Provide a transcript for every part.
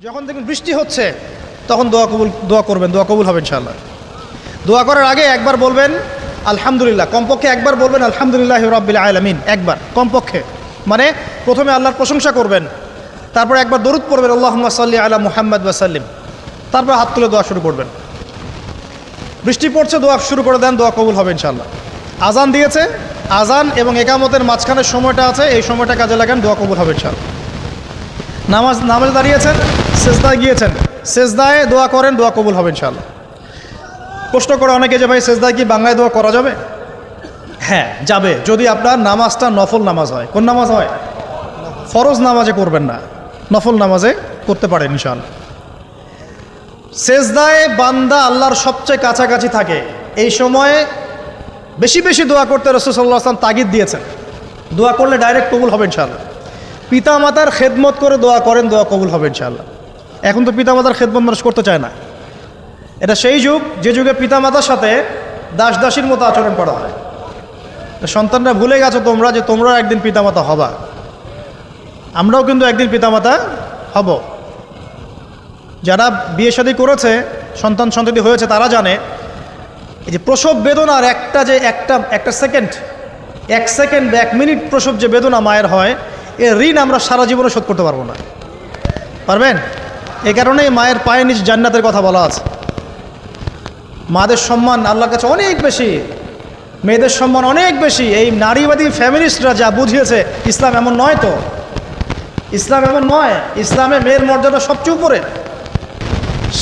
যখন দেখুন বৃষ্টি হচ্ছে তখন দোয়া করবেন, দোয়া কবুল হবে ইনশাআল্লাহ। দোয়া করার আগে একবার বলবেন আলহামদুলিল্লাহ, কমপক্ষে একবার বলবেন আলহামদুলিল্লাহি রাব্বিল আলামিন, একবার কমপক্ষে। মানে প্রথমে আল্লাহর প্রশংসা করবেন, তারপর একবার দরুদ পড়বেন আল্লাহুম্মা সাল্লি আলা মুহাম্মাদ ওয়া সাল্লিম, তারপর হাত তুলে দোয়া শুরু করবেন। বৃষ্টি পড়ছে, দোয়া শুরু করে দেন, দোয়া কবুল হবে ইনশাআল্লাহ। আজান দিয়েছে, আজান এবং একামতের মাঝখানের সময়টা আছে, এই সময়টা কাজে লাগান, দোয়া কবুল হবে ইনশাআল্লাহ। নামাজে দাঁড়িয়েছেন, সেজদায় গিয়েছেন, সেজদায় দোয়া করেন, দোয়া কবুল হবে ইনশাআল্লাহ। প্রশ্ন করে অনেকে যে ভাই সেজদায় কি বাংলায় দোয়া করা যাবে? হ্যাঁ যাবে, যদি আপনার নামাজটা নফল নামাজ হয়। কোন নামাজ হয়? ফরজ নামাজে করবেন না, নফল নামাজে করতে পারেন ইনশাআল্লাহ। সেজদায় বান্দা আল্লাহর সবচেয়ে কাছাকাছি থাকে, এই সময়ে বেশি বেশি দোয়া করতে রাসূল সাল্লাল্লাহু আলাইহি ওয়াসাল্লাম তাগিদ দিয়েছেন। দোয়া করলে ডাইরেক্ট কবুল হবে ইনশাআল্লাহ। পিতামাতার খেদমত করে দোয়া করেন, দোয়া কবুল হবে ইনশাআল্লাহ। এখন তো পিতামাতার খেদমত মানুষ করতে চায় না। এটা সেই যুগ যে যুগে পিতামাতার সাথে দাস দাসীর মতো আচরণ করা হয়। সন্তানরা ভুলে গেছো তোমরা যে তোমরাও একদিন পিতামাতা হবা, আমরাও কিন্তু একদিন পিতামাতা হব। যারা বিয়ে শাদী করেছে, সন্তান সন্ততি হয়েছে, তারা জানে এই যে প্রসব বেদনার একটা সেকেন্ড, 1 সেকেন্ড বা 1 মিনিট প্রসব যে বেদনা মায়ের হয়, এর ঋণ আমরা সারা জীবনে শোধ করতে পারবো না। পারবেন? এই কারণেই মায়ের পায়ের নিচ জান্নাতের কথা বলা আছে। মাদের সম্মান আল্লাহর কাছে অনেক বেশি, মেয়েদের সম্মান অনেক বেশি। এই নারীবাদী ফ্যামিলিস্টরা যা বুঝিয়েছে, ইসলাম এমন নয়। তো ইসলাম এমন নয়, ইসলামে মেয়ের মর্যাদা সবচেয়ে উপরে।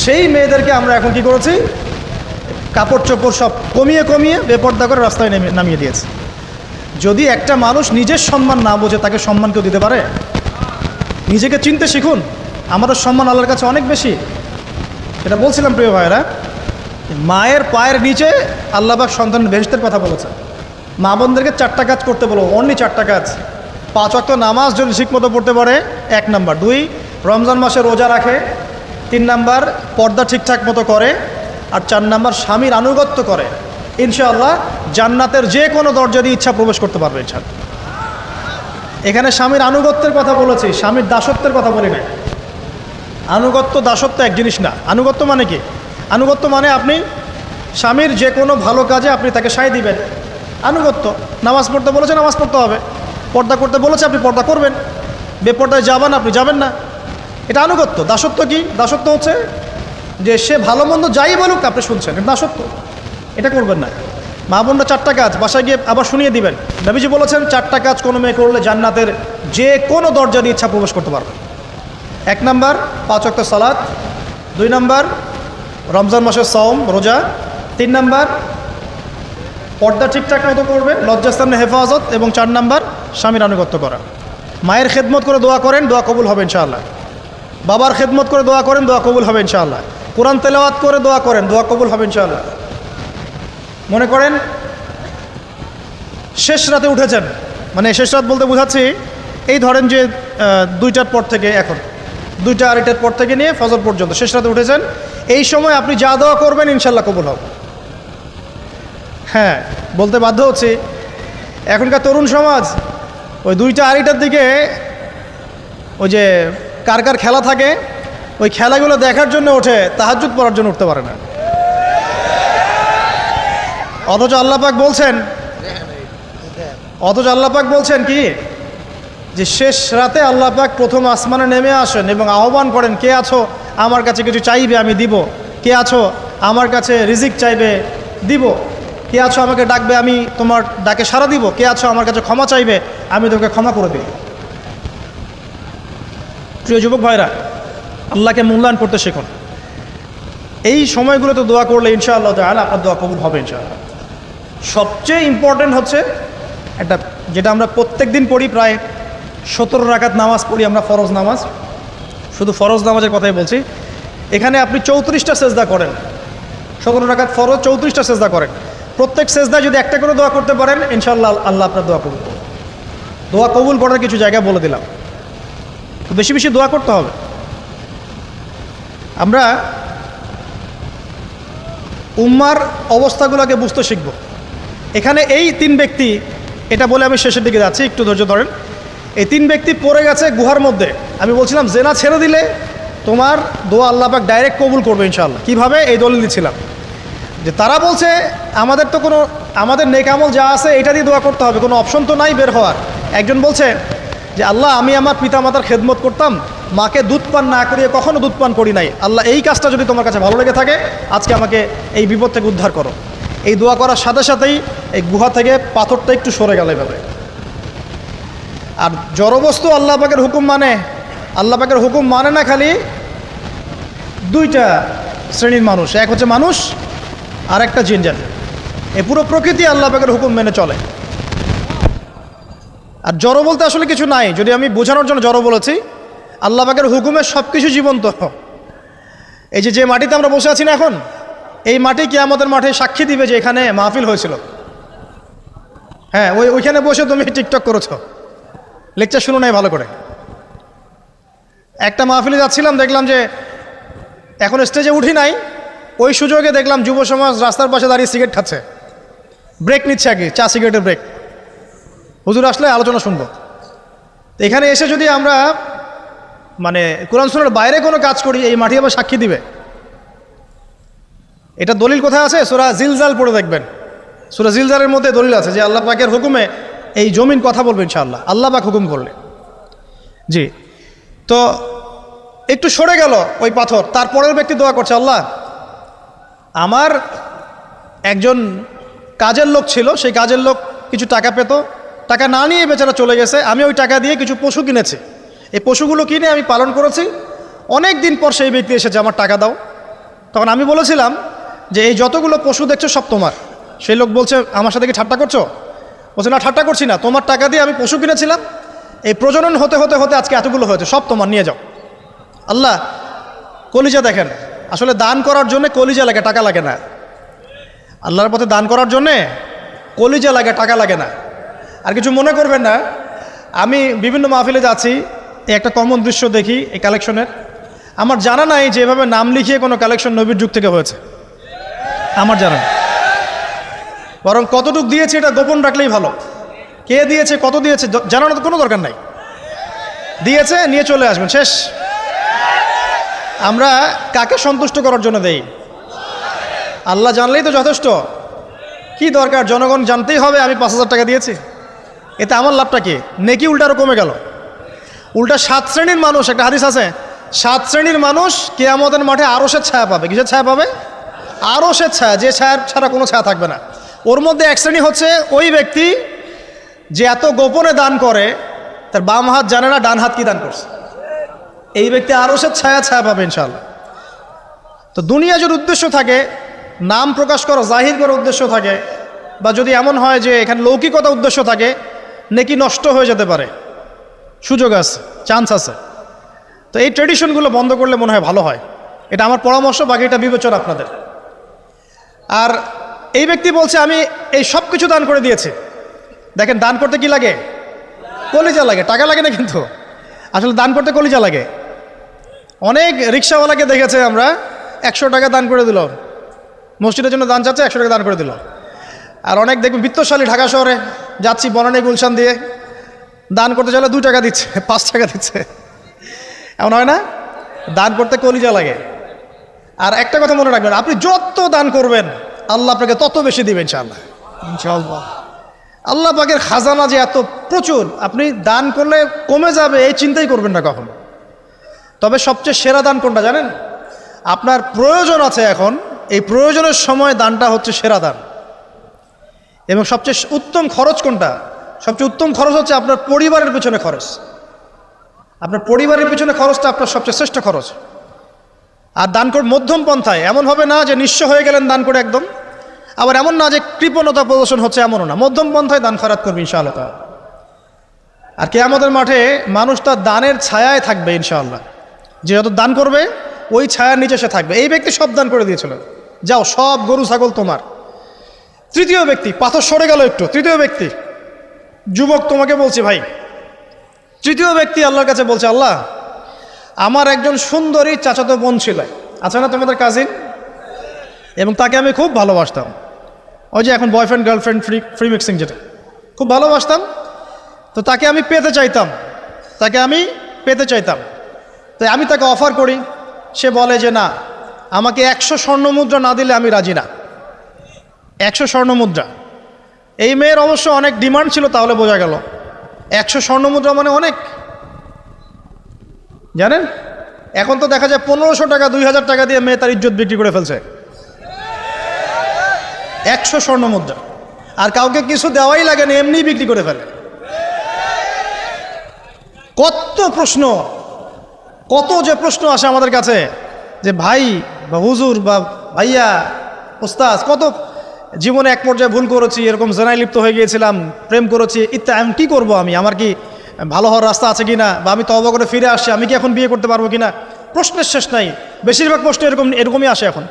সেই মেয়েদেরকে আমরা এখন কি করেছি? কাপড় চোপড় সব কমিয়ে কমিয়ে বেপর্দা করে রাস্তায় নামিয়ে দিয়েছে। যদি একটা মানুষ নিজের সম্মান না বোঝে, তাকে সম্মান কেউ দিতে পারে? নিজেকে চিনতে শিখুন। আমাদের সম্মান আল্লাহর কাছে অনেক বেশি। এটা বলছিলাম প্রিয় ভাইয়েরা, মায়ের পায়ের নিচে আল্লাহ পাক সন্তানের বেহেশতের কথা বলেছে। মা বোনদেরকে 4টা কাজ করতে বলো, অনলি 4টা কাজ। 5 ওয়াক্ত নামাজ যদি ঠিকমতো পড়তে পারে, 1 নাম্বার। 2, রমজান মাসে রোজা রাখে। 3 নাম্বার, পর্দা ঠিকঠাক মতো করে। আর 4 নাম্বার, স্বামীর আনুগত্য করে। ইনশাআল্লাহ জান্নাতের যে কোনো দরজা দিয়ে ইচ্ছা প্রবেশ করতে পারবে ইনশাআল্লাহ। এখানে স্বামীর আনুগত্যের কথা বলেছি, স্বামীর দাসত্বের কথা বলি না। আনুগত্য দাসত্ব এক জিনিস না। আনুগত্য মানে কি? আনুগত্য মানে আপনি স্বামীর যে কোনো ভালো কাজে আপনি তাকে সায় দিবেন, আনুগত্য। নামাজ পড়তে বলেছে, নামাজ পড়তে হবে। পর্দা করতে বলেছে, আপনি পর্দা করবেন। বেপর্দায় যাবেন, আপনি যাবেন না। এটা আনুগত্য। দাসত্ব কি? দাসত্ব হচ্ছে যে সে ভালো মন্দ যাই বলুক আপনি শুনছেন, এটা দাসত্ব। এটা করবেন না। মা বোনরা 4টা কাজ বাসায় গিয়ে আবার শুনিয়ে দিবেন। নবীজি বলেছেন 4টা কাজ কোনো মেয়ে করলে জান্নাতের যে কোনো দরজা দিয়ে ইচ্ছা প্রবেশ করতে পারবে। 1 নাম্বার, 5 ওয়াক্ত সালাত। 2 নাম্বার, রমজান মাসের সওম রোজা। 3 নাম্বার, পর্দা ঠিকঠাক মতো করবে, লজ্জাস্থানের হেফাজত। এবং 4 নাম্বার, স্বামীর আনুগত্য করা। মায়ের খেদমত করে দোয়া করেন, দোয়া কবুল হবে ইনশাআল্লাহ। বাবার খেদমত করে দোয়া করেন, দোয়া কবুল হবে ইনশাআল্লাহ। কোরআন তেলাওয়াত করে দোয়া করেন, দোয়া কবুল হবে ইনশাআল্লাহ। মনে করেন শেষ রাতে উঠেছেন, মানে শেষ রাত বলতে বোঝাচ্ছি এই ধরেন যে 2টার পর থেকে, এখন 2টা 2:30টার পর থেকে নিয়ে ফজর পর্যন্ত শেষ রাতে উঠেছেন। এই সময় আপনি যা দোয়া করবেন ইনশাআল্লাহ কবুল হবে। হ্যাঁ, বলতে বাধ্য হচ্ছি, এখনকার তরুণ সমাজ ওই 2টা 2:30টার দিকে ওই যে কার কার খেলা থাকে, ওই খেলাগুলো দেখার জন্য ওঠে, তাহাজ্জুদ পড়ার জন্য উঠতে পারে না। অথচ আল্লাহ পাক বলছেন কি, যে শেষ রাতে আল্লাহ পাক প্রথম আসমানে নেমে আসেন এবং আহ্বান করেন, কে আছো আমার কাছে কিছু চাইবে আমি দিব, কে আছো আমার কাছে রিজিক চাইবে দিব, কে আছো আমাকে ডাকবে আমি তোমার ডাকে সাড়া দিব, কে আছো আমার কাছে ক্ষমা চাইবে আমি তোমাকে ক্ষমা করে দিই। প্রিয় যুবক ভাইরা, আল্লাহকে মূল্যায়ন করতে শিখুন। এই সময়গুলোতে দোয়া করলে ইনশাআল্লাহ তাআলা আপনার দোয়া কবুল হবে ইনশাআল্লাহ। সবচেয়ে ইম্পর্টেন্ট হচ্ছে একটা, যেটা আমরা প্রত্যেক দিন পড়ি, প্রায় 17 রাকাত নামাজ পড়ি আমরা, ফরজ নামাজ। শুধু ফরজ নামাজের কথাই বলছি। এখানে আপনি 34টা সেজদা করেন। 17 রাকাত ফরজ, 34টা সেজদা করেন। প্রত্যেক সেজদায় যদি একটা করে দোয়া করতে পারেন ইনশাআল্লাহ আল্লাহ আপনার দোয়া কবুল করবেন। দোয়া কবুল করার কিছু জায়গা বলে দিলাম, বেশি বেশি দোয়া করতে হবে। আমরা উম্মার অবস্থাগুলোকে বুঝতে শিখব। এখানে এই 3 ব্যক্তি, এটা বলে আমি শেষের দিকে যাচ্ছি, একটু ধৈর্য ধরেন। এই 3 ব্যক্তি পড়ে গেছে গুহার মধ্যে। আমি বলছিলাম জেনা ছেড়ে দিলে তোমার দোয়া আল্লাহ পাক ডাইরেক্ট কবুল করবে ইনশাআল্লাহ। কীভাবে? এই দলিল দিচ্ছিলাম যে তারা বলছে আমাদের তো কোনো আমাদের নেক আমল যা আছে এটা দিয়ে দোয়া করতে হবে, কোনো অপশন তো নাই বের হওয়ার। একজন বলছে যে আল্লাহ আমি আমার পিতামাতার খেদমত করতাম, মাকে দুধ পান না করিয়ে কখনো দুধ পান করি নাই, আল্লাহ এই কাজটা যদি তোমার কাছে ভালো লেগে থাকে আজকে আমাকে এই বিপদ থেকে উদ্ধার করো। এই দোয়া করার সাথে সাথেই এই গুহা থেকে পাথরটা একটু সরে গেল এভাবে। আর জড়বস্তু আল্লাহ পাকের হুকুম মানে, আল্লাহ পাকের হুকুম মানে না খালি দুইটা শ্রেণীর মানুষ, এক হচ্ছে মানুষ আর একটা জিনজাত। এই পুরো প্রকৃতি আল্লাহ পাকের হুকুম মেনে চলে। আর জড় বলতে আসলে কিছু নাই, যদি আমি বোঝানোর জন্য জড় বলেছি, আল্লাহ পাকের হুকুমে সব কিছু জীবন্ত। এই যে মাটিতে আমরা বসে আছি না এখন, এই মাটি কিয়ামতের মাঠে সাক্ষী দিবে যে এখানে মাহফিল হয়েছিল। হ্যাঁ, ওইখানে বসে তুমি টিকটক করেছ, লেকচার শুনো নাই ভালো করে। একটা মাহফিলে যাচ্ছিলাম, দেখলাম যে এখন স্টেজে উঠি নাই, ওই সুযোগে দেখলাম যুব সমাজ রাস্তার পাশে দাঁড়িয়ে সিগারেট খাচ্ছে, ব্রেক নিচ্ছে আর কি, চা সিগারেটের ব্রেক। হুজুর আসলে আলোচনা শুনবো। তো এখানে এসে যদি আমরা মানে কোরআন সুন্নাহর বাইরে কোনো কাজ করি, এই মাটি আবার সাক্ষী দিবে। এটা দলিল কোথায় আছে? সূরা জিলজাল পড়ে দেখবেন। সূরা জিলজালের মধ্যে দলিল আছে যে আল্লাহ পাকের হুকুমে এই জমিন কথা বলবে ইনশাআল্লাহ, আল্লাহ পাক হুকুম করলে। জি, তো একটু সরে গেল ওই পাথর। তারপরের ব্যক্তি দোয়া করছে, আল্লাহ আমার একজন কাজের লোক ছিল, সেই কাজের লোক কিছু টাকা পেত, টাকা না নিয়ে বেচারা চলে গেছে, আমি ওই টাকা দিয়ে কিছু পশু কিনেছি, এই পশুগুলো কিনে আমি পালন করেছি। অনেক দিন পর সেই ব্যক্তি এসেছে, আমার টাকা দাও। তখন আমি বলেছিলাম যে এই যতগুলো পশু দেখছো সব তোমার। সেই লোক বলছে, আমার সাথে কি ঠাট্টা করছো? বলছে না, ঠাট্টা করছি না, তোমার টাকা দিয়ে আমি পশু কিনেছিলাম, এই প্রজনন হতে হতে হতে আজকে এতগুলো হয়েছে, সব তোমার, নিয়ে যাও। আল্লাহ কলিজা দেখেন, আসলে দান করার জন্য কলিজা লাগে, টাকা লাগে না। আল্লাহর পথে দান করার জন্যে কলিজা লাগে, টাকা লাগে না। আর কিছু মনে করবেন না, আমি বিভিন্ন মাহফিলে যাচ্ছি, এই একটা কমন দৃশ্য দেখি এই কালেকশনের। আমার জানা নাই যে এভাবে নাম লিখিয়ে কোনো কালেকশন নবীর যুগ থেকে হয়েছে, আমার জানা নেই। বরং কতটুকু দিয়েছে এটা গোপন রাখলেই ভালো। কে দিয়েছে, কত দিয়েছে জানানোর কোনো দরকার নাই। দিয়েছে, নিয়ে চলে আসবেন, শেষ। আমরা কাকে সন্তুষ্ট করার জন্য দেই? আল্লাহ জানলেই তো যথেষ্ট। কি দরকার? জনগণ জানতেই হবে আমি 5,000 টাকা দিয়েছি, এতে আমার লাভটা কি? নেকি উল্টা আরও কমে গেল। উল্টা 7 শ্রেণীর মানুষ, একটা হাদিস আছে, 7 শ্রেণীর মানুষ কিয়ামতের মাঠে আরশের ছায়া পাবে। কিসের ছায়া পাবে? আরশের ছায়া, যে ছায়া ছাড়া কোনো ছায়া থাকবে না। ওর মধ্যে এক শ্রেণী হচ্ছে ওই ব্যক্তি যে এত গোপনে দান করে, তার বাম হাত জানে না ডান হাত কি দান করছে। এই ব্যক্তি আরশের ছায়া পাবে ইনশাআল্লাহ। তো দুনিয়া যদি উদ্দেশ্য থাকে, নাম প্রকাশ করা, জাহির করার উদ্দেশ্য থাকে, বা যদি এমন হয় যে এখানে লৌকিকতা উদ্দেশ্য থাকে, নেকি নষ্ট হয়ে যেতে পারে, সুযোগ আছে, চান্স আছে। তো এই ট্রেডিশনগুলো বন্ধ করলে মনে হয় ভালো হয়। এটা আমার পরামর্শ, বাকি এটা বিবেচনা আপনাদের। আর এই ব্যক্তি বলছে আমি এই সব কিছু দান করে দিয়েছি। দেখেন, দান করতে কি লাগে? কলিজা লাগে, টাকা লাগে না কিন্তু। আসলে দান করতে কলিজা লাগে। অনেক রিক্সাওয়ালাকে দেখেছে আমরা, 100 টাকা দান করে দিল, মসজিদের জন্য দান চাচ্ছে, 100 টাকা দান করে দিল। আর অনেক দেখবেন বিত্তশালী, ঢাকা শহরে যাচ্ছি বনানী গুলশান দিয়ে, দান করতে চাইলে 2 টাকা দিচ্ছে, 5 টাকা দিচ্ছে। এমন হয় না? দান করতে কলিজা লাগে। আর একটা কথা মনে রাখবেন, আপনি যত দান করবেন আল্লাহ আপনাকে তত বেশি দিবেন ইনশাআল্লাহ। ইনশাআল্লাহ আল্লাহ পাকের খাজানা যে এত প্রচুর, আপনি দান করলে কমে যাবে এই চিন্তাই করবেন না কখনো। তবে সবচেয়ে সেরা দান কোনটা জানেন? আপনার প্রয়োজন আছে এখন, এই প্রয়োজনের সময় দানটা হচ্ছে সেরা দান। এবং সবচেয়ে উত্তম খরচ কোনটা? সবচেয়ে উত্তম খরচ হচ্ছে আপনার পরিবারের পিছনে খরচ। আপনার পরিবারের পিছনে খরচটা আপনার সবচেয়ে শ্রেষ্ঠ খরচ। আর দান করে মধ্যম পন্থায়, এমন হবে না যে নিঃস্ব হয়ে গেলেন দান করে একদম, আবার এমন না যে কৃপণতা প্রদর্শন হচ্ছে, এমনও না। মধ্যম পন্থায় দান খয়রাত করবে ইনশাআল্লাহ। আর কিয়ামতের মাঠে মানুষ তার দানের ছায়ায় থাকবে ইনশাআল্লাহ। যে যত দান করবে ওই ছায়ার নিচে সে থাকবে। এই ব্যক্তি সব দান করে দিয়েছিল, যাও সব গরু ছাগল তোমার। তৃতীয় ব্যক্তি, পাথর সরে গেল একটু, তৃতীয় ব্যক্তি, যুবক তোমাকে বলছি ভাই, তৃতীয় ব্যক্তি আল্লাহর কাছে বলছে, আল্লাহ আমার একজন সুন্দরী চাচাতো বোন ছিল, আছে না তোমাদের কাজিন, এবং তাকে আমি খুব ভালোবাসতাম। ওই যে এখন বয়ফ্রেন্ড গার্লফ্রেন্ড ফ্রি মিক্সিং, যেটা খুব ভালোবাসতাম। তো তাকে আমি পেতে চাইতাম, তাই আমি তাকে অফার করি সে বলে যে না, আমাকে 100 স্বর্ণমুদ্রা না দিলে আমি রাজি না। 100 স্বর্ণমুদ্রা। এই মেয়ের অবশ্য অনেক ডিমান্ড ছিল, তাহলে বোঝা গেল 100 স্বর্ণমুদ্রা মানে অনেক। জানেন, এখন তো দেখা যায় 1500 টাকা 2000 টাকা দিয়ে মেয়ে তার ইজ্জত বিক্রি করে ফেলছে। 100 স্বর্ণমুদ্রা, আর কাউকে কিছু দেওয়াই লাগে না, এমনি বিক্রি করে ফেলে। কত প্রশ্ন, কত যে প্রশ্ন আসে আমাদের কাছে যে ভাই বা হুজুর বা ভাইয়া ওস্তাদ, কত জীবনে এক পর্যায়ে ভুল করেছি, এরকম জেনায় লিপ্ত হয়ে গিয়েছিলাম, প্রেম করেছি ইত্যাদি, আমি কী করবো, আমার কি ভালো হওয়ার রাস্তা আছে কিনা, বা আমি তওবা করে ফিরে আসছি, আমি কি এখন বিয়ে করতে পারবো কিনা। প্রশ্নের শেষ নাই। বেশিরভাগ প্রশ্ন এরকমই আসে এখন।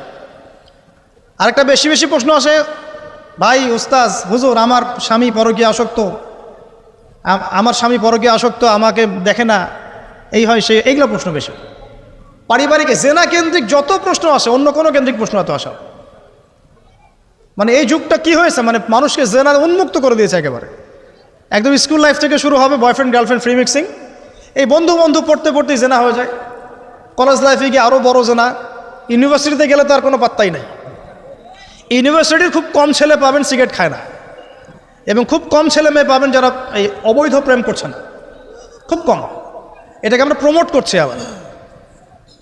আরেকটা বেশি বেশি প্রশ্ন আসে, ভাই ওস্তাদ হুজুর, আমার স্বামী পরকীয়া আসক্ত, আমাকে দেখে না, এই হয় সে, এইগুলো প্রশ্ন বেশি। পারিবারিক জেনা কেন্দ্রিক যত প্রশ্ন আসে, অন্য কোনো কেন্দ্রিক প্রশ্ন এত আসা, মানে এই যুগটা কি হয়েছে, মানে মানুষকে জেনা উন্মুক্ত করে দিয়েছে একেবারে। একদম স্কুল লাইফ থেকে শুরু হবে বয়ফ্রেন্ড গার্লফ্রেন্ড ফ্রি মিক্সিং, এই বন্ধু পড়তে পড়তেই জেনা হয়ে যায়। কলেজ লাইফে গিয়ে আরও বড় জেনা। ইউনিভার্সিটিতে গেলে তো আর কোনো পাত্তাই নাই। ইউনিভার্সিটির খুব কম ছেলে পাবেন সিগারেট খায় না, এবং খুব কম ছেলে মেয়ে পাবেন যারা এই অবৈধ প্রেম করছে না, খুব কম। এটাকে আমরা প্রমোট করছি আবার।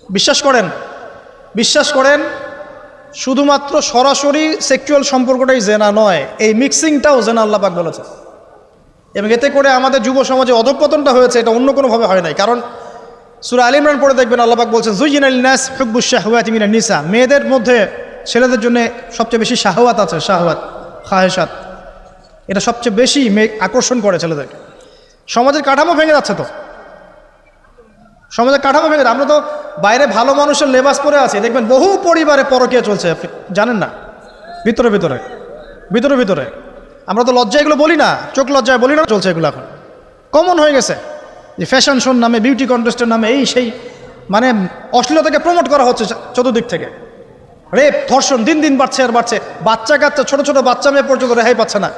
বিশ্বাস করেন শুধুমাত্র সরাসরি সেক্সুয়াল সম্পর্কটাই জেনা নয়, এই মিক্সিংটাও জেনা আল্লাহ পাক বলেছে। এবং এতে করে আমাদের যুব সমাজে অধঃপতনটা হয়েছে, এটা অন্য কোনোভাবে হয় নাই। কারণ সূরা আল ইমরান পড়ে দেখবেন আল্লাহ পাক বলছেন যুয়িনা লিন-নাস হুব্বুশ শাহওয়াতি মিনান নিসা, মেয়েদের মধ্যে ছেলেদের জন্য সবচেয়ে বেশি শাহওয়াত আছে, শাহওয়াত খাহেসাত, এটা সবচেয়ে বেশি আকর্ষণ করে ছেলেদেরকে। সমাজের কাঠামো ভেঙে যাচ্ছে তো, সমাজের কাঠামো ভেঙে। আমরা তো বাইরে ভালো মানুষের লেবাস পরে আছি, দেখবেন বহু পরিবারে পরকীয়া চলছে, জানেন না, ভিতরে ভিতরে। আমরা তো লজ্জা এগুলো বলি না, চোখ লজ্জায় বলি না, চলছে এগুলো এখন কমন হয়ে গেছে। যে ফ্যাশন শোর নামে, বিউটি কন্টেস্টের নামে, এই সেই, মানে অশ্লীলতাকে প্রমোট করা হচ্ছে চতুর্দিক থেকে। রেপ ধর্ষণ দিন দিন বাড়ছে আর বাড়ছে। বাচ্চা কাচ্চা, ছোট ছোট বাচ্চা মেয়ে পর্যন্ত রেহাই পাচ্ছে না।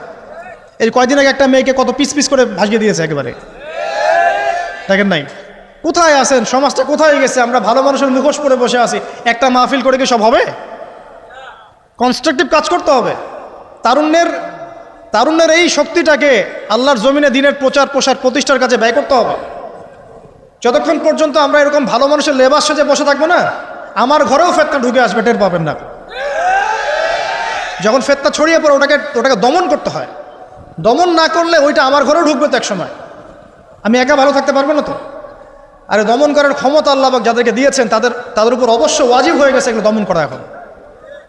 এই কয়দিন আগে একটা মেয়েকে কত পিস পিস করে ভাসিয়ে দিয়েছে একেবারে, দেখেন নাই? কোথায় আছেন? সমাজটা কোথায় গেছে? আমরা ভালো মানুষের মুখোশ পরে বসে আছি। একটা মাহফিল করে কি সব হবে? কনস্ট্রাকটিভ কাজ করতে হবে। তারুণ্যের এই শক্তিটাকে আল্লাহর জমিনে দিনের প্রচার প্রসার প্রতিষ্ঠার কাজে ব্যয় করতে হবে। যতক্ষণ পর্যন্ত আমরা এরকম ভালো মানুষের লেবাস সাজে বসে থাকবো না, আমার ঘরেও ফেতনা ঢুকে আসবে, টের পাবেন না। যখন ফেতনা ছড়িয়ে পড়ে ওটাকে দমন করতে হয়। দমন না করলে ওইটা আমার ঘরেও ঢুকবে তো এক সময়, আমি একা ভালো থাকতে পারবো না তো। আরে দমন করার ক্ষমতা আল্লাহ পাক যাদেরকে দিয়েছেন তাদের উপর অবশ্য ওয়াজিব হয়ে গেছে এগুলো দমন করা। এখন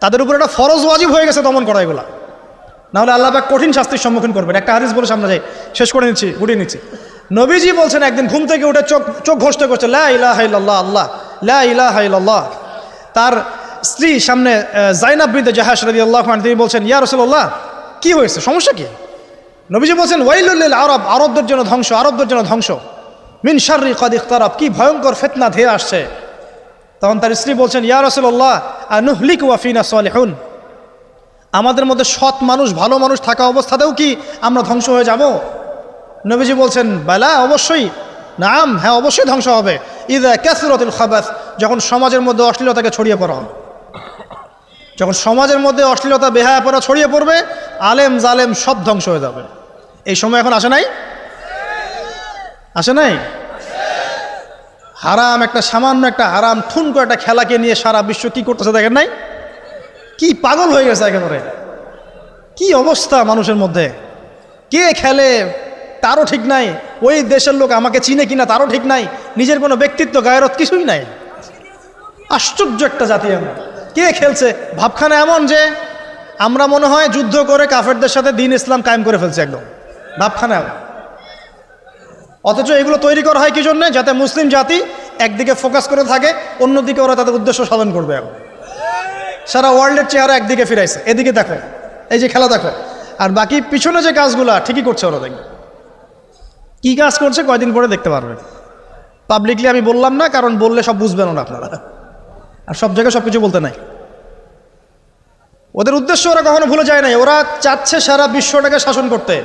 তাদের উপর একটা ফরজ ওয়াজিব হয়ে গেছে দমন করা এগুলা, নাহলে আল্লাহ পাক কঠিন শাস্তির সম্মুখীন করবেন। একটা হাদিস বলে সামনে যাই, শেষ করে গুটিয়ে নিচ্ছি। নবীজি বলছেন একদিন ঘুম থেকে উঠে চোখ ঘষতে করছে লা ইলাহা ইল্লাল্লাহ, আল্লাহ লা ইলাহা ইল্লাল্লাহ। তার স্ত্রী সামনে জাইনাব বিনতে জাহাশ রাদিয়াল্লাহু আনহা, তিনি বলছেন ইয়া রাসূলুল্লাহ, কি হয়েছে, সমস্যা কি? নবীজি বলছেন ওয়াইলুল লিল আরব, আরবদের জন্য ধ্বংস, মিন শাররি কাদ ইখতারাব, কি ভয়ঙ্কর ফিতনা ধেয়ে আসছে। তখন তার স্ত্রী বলছেন ইয়া রাসূলুল্লাহ আনুহলিকু ওয়া ফিনা সালিহুন, আমাদের মধ্যে সৎ মানুষ ভালো মানুষ থাকা অবস্থাতেও কি আমরা ধ্বংস হয়ে যাব? নবীজি বলছেন বালা, অবশ্যই, নাম, হ্যাঁ অবশ্যই ধ্বংস হবে। ইযা কাসরাতুল খাবাস, যখন সমাজের মধ্যে অশ্লীলতাকে ছড়িয়ে পড়া হবে, যখন সমাজের মধ্যে অশ্লীলতা বেহায়াপনা ছড়িয়ে পড়বে, আলেম জালেম সব ধ্বংস হয়ে যাবে। এই সময় এখন আসে নাই? হারাম, একটা সামান্য একটা হারাম ঠুনকো একটা খেলাকে নিয়ে সারা বিশ্ব কি করতেছে দেখেন নাই? কি পাগল হয়ে গেছে একেবারে, কি অবস্থা মানুষের মধ্যে। কে খেলে তারও ঠিক নাই, ওই দেশের লোক আমাকে চিনে কিনা তারও ঠিক নাই, নিজের কোনো ব্যক্তিত্ব গায়রত কিছুই নাই। আশ্চর্য একটা জাতি আমরা। কে খেলছে? ভাবখানা এমন যে আমরা মনে হয় যুদ্ধ করে কাফেরদের সাথে দ্বীন ইসলাম কায়েম করে ফেলছে, একদম ভাবখানা। অথচ এগুলো তৈরি করা হয় কি জন্য? যাতে মুসলিম জাতি একদিকে ফোকাস করে থাকে, অন্যদিকে ওরা তাদের উদ্দেশ্য সাধন করবে। এখন সারা ওয়ার্ল্ডের চেহারা একদিকে ফিরাইছে, এদিকে দেখো, এই যে খেলা দেখো, আর বাকি পিছনে যে কাজগুলো ঠিকই করছে ওরা। দেখবে কি কাজ করছে কয়দিন পরে দেখতে পারবে। পাবলিকলি আমি বললাম না, কারণ বললে সব বুঝবেন না আপনারা, আর সব জায়গায় সব কিছু বলতে নাই। ওদের উদ্দেশ্য ওরা কখনো ভুলে যায় নাই। ওরা চাচ্ছে সারা বিশ্বটাকে শাসন করতে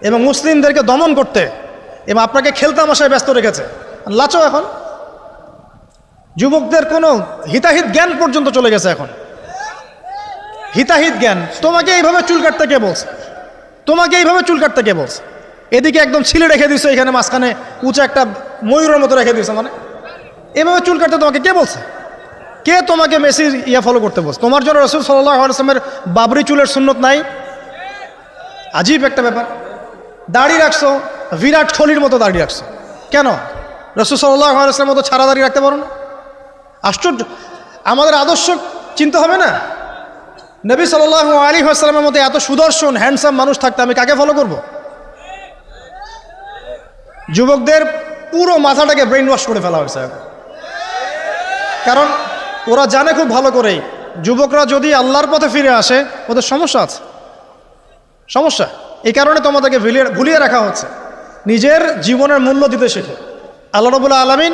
এবং মুসলিমদেরকে দমন করতে, এবং আপনাকে খেলতামাশায় ব্যস্ত রেখেছে। লাচো এখন যুবকদের কোনো হিতাহিত জ্ঞান পর্যন্ত চলে গেছে এখন। হিতাহিত জ্ঞান, তোমাকে এইভাবে চুল কাটতে কে বলছে? তোমাকে এইভাবে চুল কাটতে কে বলছে? এদিকে একদম ছিলে রেখে দিছো, এখানে মাঝখানে উঁচা একটা ময়ূরের মতো রেখে দিছো, মানে এভাবে চুল কাটতে তোমাকে কে বলছে? কে তোমাকে মেসির ফলো করতে বলছে? তোমার জন্য রাসূল সাল্লাল্লাহু আলাইহি ওয়াসাল্লামের বাবরি চুলের সুন্নত নাই? আজীব একটা ব্যাপার। দাড়ি রাখছো, বিরাট কোহলির মতো দাড়ি রাখছো, কেন? রাসূল সাল্লাল্লাহু আলাইহি ওয়াসাল্লামের মতো ছাড়া দাড়ি রাখতে পারো না? আশ্চর্য। আমাদের আদর্শ চিন্তা হবে না? নবী সাল্লাল্লাহু আলাইহি ওয়াসাল্লামের মতো এত সুদর্শন হ্যান্ডসাম মানুষ থাকতে আমি কাকে ফলো করব? যুবকদের পুরো মাথাটাকে ব্রেইন ওয়াশ করে ফেলা হয়েছে এখন। কারণ ওরা জানে খুব ভালো করেই যুবকরা যদি আল্লাহর পথে ফিরে আসে ওদের সমস্যা আছে, সমস্যা। এই কারণে তোমাদেরকে ভুলিয়ে রাখা হচ্ছে। নিজের জীবনের মূল্য দিতে শেখো। আল্লাহ রাব্বুল আলামিন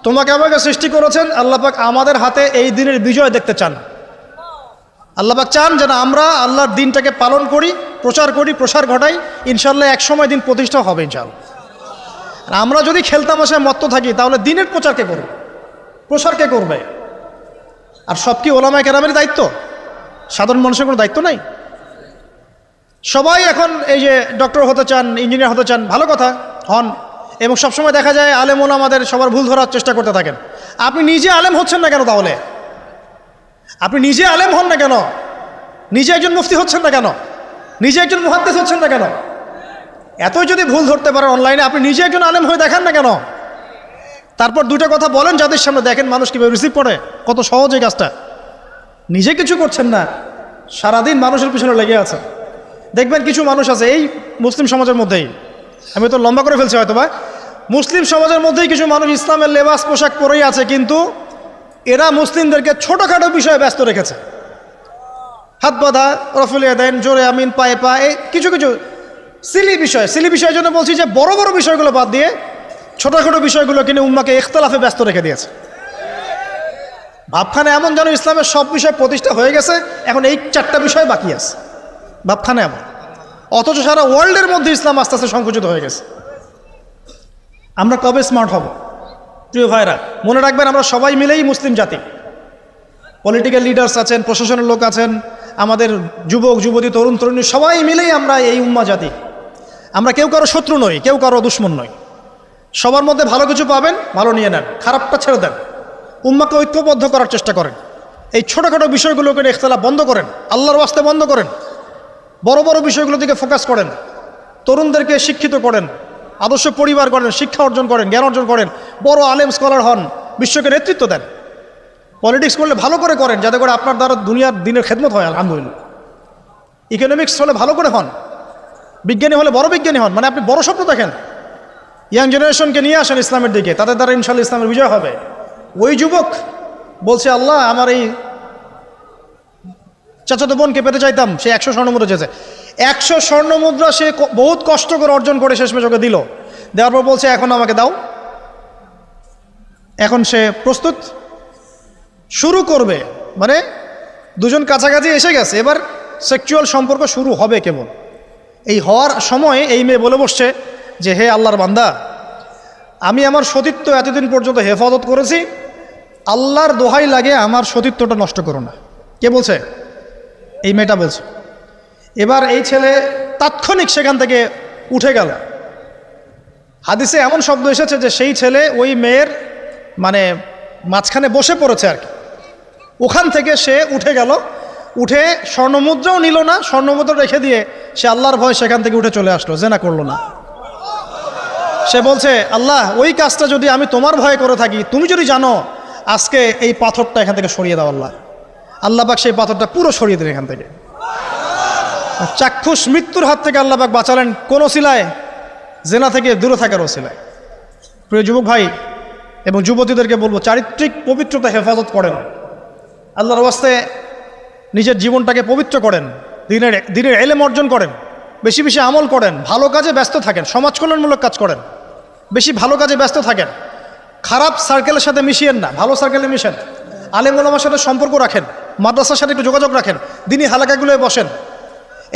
তোমাকে আমাকে সৃষ্টি করেছেন, আল্লাহ পাক আমাদের হাতে এই দিনের বিজয় দেখতে চান। আল্লাহ পাক চান যেন আমরা আল্লাহর দিনটাকে পালন করি, প্রসার ঘটাই। ইনশাল্লাহ এক সময় দিন প্রতিষ্ঠা হবে ইনশাল্লাহ। আর আমরা যদি খেলতামাশায় মত্ত থাকি তাহলে দিনের প্রচার কে করবে? প্রসার কে করবে? আর সব কি ওলামায়ে কেরামের দায়িত্ব? সাধারণ মানুষের কোনো দায়িত্ব নাই? সবাই এখন এই যে ডক্টর হতে চান, ইঞ্জিনিয়ার হতে চান, ভালো কথা, হন। এবং সবসময় দেখা যায় আলেম ওলামাদের সবার ভুল ধরার চেষ্টা করতে থাকেন। আপনি নিজে আলেম হচ্ছেন না কেন? তাহলে আপনি নিজে আলেম হন না কেন? নিজে একজন মুফতি হচ্ছেন না কেন? নিজে একজন মুহাদ্দিস হচ্ছেন না কেন? এতই যদি ভুল ধরতে পারেন অনলাইনে, আপনি নিজে একজন আলেম হয়ে দেখান না কেন? তারপর দুটো কথা বলেন যাদের সামনে, দেখেন মানুষ কীভাবে রিসিভ করে। কত সহজ এই কাজটা। নিজে কিছু করছেন না, সারাদিন মানুষের পিছনে লেগে আছে। দেখবেন কিছু মানুষ আছে এই মুসলিম সমাজের মধ্যেই, আমি তো লম্বা করে ফেলছি হয়তো বা, মুসলিম সমাজের মধ্যেই কিছু মানুষ ইসলামের লেবাস পোশাক পরেই আছে, কিন্তু এরা মুসলিমদেরকে ছোটোখাটো বিষয়ে ব্যস্ত রেখেছে। হাত বাঁধা, রফুলিয়া দেন, জোরে আমিন, পায়ে পা, এই কিছু কিছু সিলি বিষয়ের জন্য বলছি যে বড় বড় বিষয়গুলো বাদ দিয়ে ছোটোখাটো বিষয়গুলো কিনে উম্মাকে ইখতিলাফে ব্যস্ত রেখে দিয়েছে। ভাবখানে এমন যেন ইসলামের সব বিষয় প্রতিষ্ঠা হয়ে গেছে, এখন এই 4টা বিষয় বাকি আছে। ভাবখানে এমন, অথচ সারা ওয়ার্ল্ডের মধ্যে ইসলাম আস্তে আস্তে সংকুচিত হয়ে গেছে। আমরা কবে স্মার্ট হব? প্রিয় ভাইরা, মনে রাখবেন আমরা সবাই মিলেই মুসলিম জাতি। পলিটিক্যাল লিডার্স আছেন, প্রশাসনের লোক আছেন, আমাদের যুবক যুবতী, তরুণ তরুণী, সবাই মিলেই আমরা এই উম্মা জাতি। আমরা কেউ কারো শত্রু নই, কেউ কারো দুশ্মন নই। সবার মধ্যে ভালো কিছু পাবেন, ভালো নিয়ে নেন, খারাপটা ছেড়ে দেন। উম্মাকে ঐক্যবদ্ধ করার চেষ্টা করেন। এই ছোটোখাটো বিষয়গুলোকে ইখতিলাফ বন্ধ করেন, আল্লাহর ওয়াস্তে বন্ধ করেন। বড় বড় বিষয়গুলোর দিকে ফোকাস করেন। তরুণদেরকে শিক্ষিত করেন, আদর্শ পরিবার করেন, শিক্ষা অর্জন করেন, জ্ঞান অর্জন করেন, বড় আলেম স্কলার হন, বিশ্বকে নেতৃত্ব দেন। পলিটিক্স করলে ভালো করে করেন, যাতে করে আপনার দ্বারা দুনিয়ার দিনের খেদমত হয়, আলহামদুলিল্লাহ। ইকোনমিক্স হলে ভালো করে হন, বিজ্ঞানী হলে বড় বিজ্ঞানী হন, মানে আপনি বড় স্বপ্ন দেখেন। ইয়াং জেনারেশনকে নিয়ে আসেন ইসলামের দিকে, তাদের দ্বারা ইনশাআল্লাহ ইসলামের বিজয় হবে। ওই যুবক বলছে, আল্লাহ আমার এই চাচাতো বোনকে পেতে চাইতাম, সে 100 স্বর্ণমুদ্রা চেয়েছে। 100 স্বর্ণমুদ্রা সে বহুত কষ্ট করে অর্জন করে শেষমেশ ওকে দিল। দেওয়ার পর বলছে এখন আমাকে দাও। এখন সে প্রস্তুত, শুরু করবে, মানে দুজন কাছাকাছি এসে গেছে, এবার সেক্সুয়াল সম্পর্ক শুরু হবে কেবল। এই হওয়ার সময় এই মেয়ে বলে বসছে যে হে আল্লাহর বান্দা, আমি আমার সতীত্ব এতদিন পর্যন্ত হেফাজত করেছি, আল্লাহর দোহাই লাগে আমার সতীত্বটা নষ্ট করো না। কে বলছে? এই মেয়েটা বলছে। এবার এই ছেলে তাৎক্ষণিক সেখান থেকে উঠে গেল। হাদিসে এমন শব্দ এসেছে যে সেই ছেলে ওই মেয়ের মানে মাঝখানে বসে পড়েছে আর কি। ওখান থেকে সে উঠে গেল, উঠে স্বর্ণমুদ্রাও নিল না, স্বর্ণমুদ্রা রেখে দিয়ে সে আল্লাহর ভয় সেখান থেকে উঠে চলে আসলো, জেনা করলো না। সে বলছে, আল্লাহ ওই কাজটা যদি আমি তোমার ভয়ে করে থাকি, তুমি যদি জানো, আজকে এই পাথরটা এখান থেকে সরিয়ে দাও আল্লাহ। আল্লাহ পাক সেই পাথরটা পুরো সরিয়ে দিলেন এখান থেকে। চাক্ষুষ মৃত্যুর হাত থেকে আল্লাহ পাক বাঁচালেন কোন ওসিলায়? জেনা থেকে দূরে থাকার ওসিলায়। প্রিয় যুবক ভাই এবং যুবতীদেরকে বলবো, চারিত্রিক পবিত্রতা হেফাজত করেন, আল্লাহর ওয়াস্তে নিজের জীবনটাকে পবিত্র করেন, দিনের ইলম অর্জন করেন, বেশি বেশি আমল করেন, ভালো কাজে ব্যস্ত থাকেন, সমাজ কল্যাণমূলক কাজ করেন, বেশি ভালো কাজে ব্যস্ত থাকেন। খারাপ সার্কেলের সাথে মিশিয়েন না, ভালো সার্কেলে মিশেন। আলেম ওলামার সাথে সম্পর্ক রাখেন, মাদ্রাসার সাথে একটু যোগাযোগ রাখেন, দিনী হালাকাগুলোয় বসেন।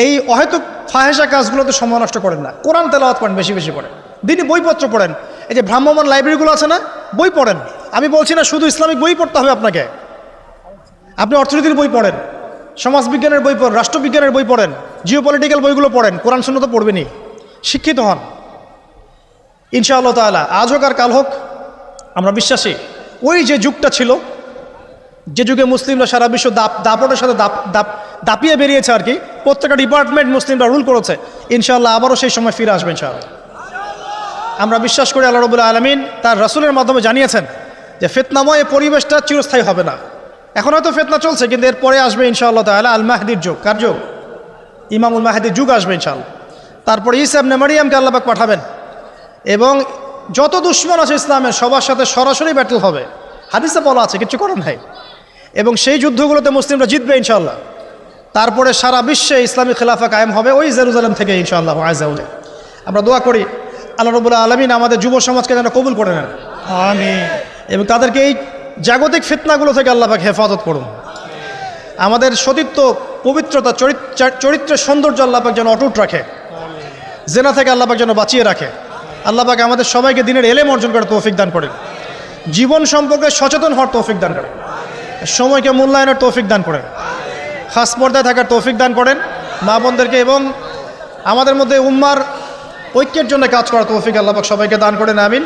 এই অহেতুক ফাহেসা কাজগুলোতে সময় নষ্ট করেন না। কোরআন তেলাওয়াত করেন, বেশি বেশি করেন, দিনী বইপত্র পড়েন। এই যে ভ্রাম্যমান লাইব্রেরিগুলো আছে না, বই পড়েন। আমি বলছি না শুধু ইসলামিক বই পড়তে হবে আপনাকে, আপনি অর্থনীতির বই পড়েন, সমাজবিজ্ঞানের বই পড়েন, রাষ্ট্রবিজ্ঞানের বই পড়েন, জিওপলিটিক্যাল বইগুলো পড়েন, কোরআন সুন্নাহ তো পড়বেনই, শিক্ষিত হন ইনশাআল্লাহ তাআলা। আজ হোক আর কাল হোক আমরা বিশ্বাসী ওই যে যুগটা ছিল, যে যুগে মুসলিমরা সারা বিশ্ব দাপটের সাথে দাপিয়ে বেরিয়েছে আর কি, প্রত্যেকটা ডিপার্টমেন্ট মুসলিমরা রুল করেছে, ইনশাআল্লাহ আবারও সেই সময় ফিরে আসবে ইনশাআল্লাহ। আমরা বিশ্বাস করি আল্লাহ রাব্বুল আলামিন তার রাসূলের মাধ্যমে জানিয়েছেন যে ফিতনাময় পরিবেশটা চিরস্থায়ী হবে না। এখন হয়তো ফিতনা চলছে, কিন্তু এরপরে আসবে ইনশাআল্লাহ তাআলা আল মাহদির যুগ। কার যুগ? ইমামুল মাহদির যুগ আসবে ইনশাআল্লাহ। তারপরে ঈসা ইবনে মারইয়ামকে আল্লাহ পাক পাঠাবেন এবং যত দুশমন আছে ইসলামের সবার সাথে সরাসরি ব্যাটল হবে, হাদিসে বলা আছে, কিছু করার নাই। এবং সেই যুদ্ধগুলোতে মুসলিমরা জিতবে ইনশাআল্লাহ। তারপরে সারা বিশ্বে ইসলামী খেলাফা কায়েম হবে ওই জেরুজালেম থেকে ইনশাআল্লাহ আযজা ওয়া জাল। আমরা দোয়া করি আল্লাহ রাব্বুল আলামিন আমাদের যুব সমাজকে যেন কবুল করে নেন, আমিন, এবং তাদেরকে এই জাগতিক ফিতনাগুলো থেকে আল্লাহ পাক হেফাজত করুন। আমাদের সতীত্ব, পবিত্রতা, চরিত্রের সৌন্দর্য আল্লাহ পাক যেন অটুট রাখে, জেনা থেকে আল্লাহ পাক যেন বাঁচিয়ে রাখে। আল্লাহ পাক আমাদের সবাইকে দিনের এলেম অর্জন করার তৌফিক দান করেন, জীবন সম্পর্কে সচেতন হওয়ার তৌফিক দান করেন, সময়কে মূল্যায়নের তৌফিক দান করেন, খাস পর্দায় থাকার তৌফিক দান করেন মা বোনদেরকে, এবং আমাদের মধ্যে উম্মার ঐক্যের জন্য কাজ করার তৌফিক আল্লাহ পাক সবাইকে দান করেন, আমিন।